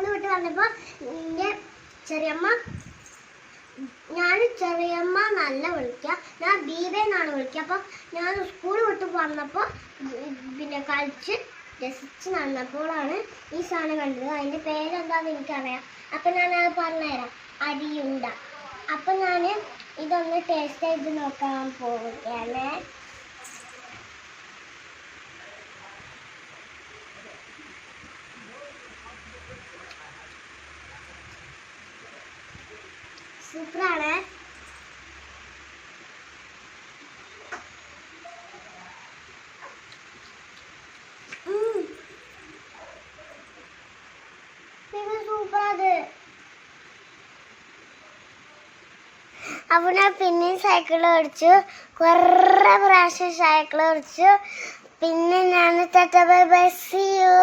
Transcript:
School വിട്ട് വന്നപ്പോൾ എൻ്റെ ചെറിയമ്മ ചെറിയമ്മ നല്ല വിളിക്കുക, ഞാൻ ബീബേന്നാണ് വിളിക്കുക. അപ്പോൾ ഞാൻ സ്കൂൾ വിട്ട് വന്നപ്പോൾ പിന്നെ കളിച്ച് രസിച്ച് നടന്നപ്പോഴാണ് ഈ സാധനം കണ്ടത്. അതിൻ്റെ പേരെന്താണെന്ന് എനിക്കറിയാം. അപ്പം ഞാനത് പറഞ്ഞുതരാം. അരിയുണ്ട. അപ്പം ഞാൻ ഇതൊന്ന് ടേസ്റ്റ് ചെയ്ത് നോക്കാൻ പോവുകയാണ്. സൂപ്പറാണ്. സൂപ്പറത്. അപ്പൊ ഞാൻ പിന്നെയും സൈക്കിൾ ഓടിച്ചു, കുറേ പ്രാവശ്യം സൈക്കിൾ ഓടിച്ചു. പിന്നെ ഞാൻ ta-ta bye bye, see U.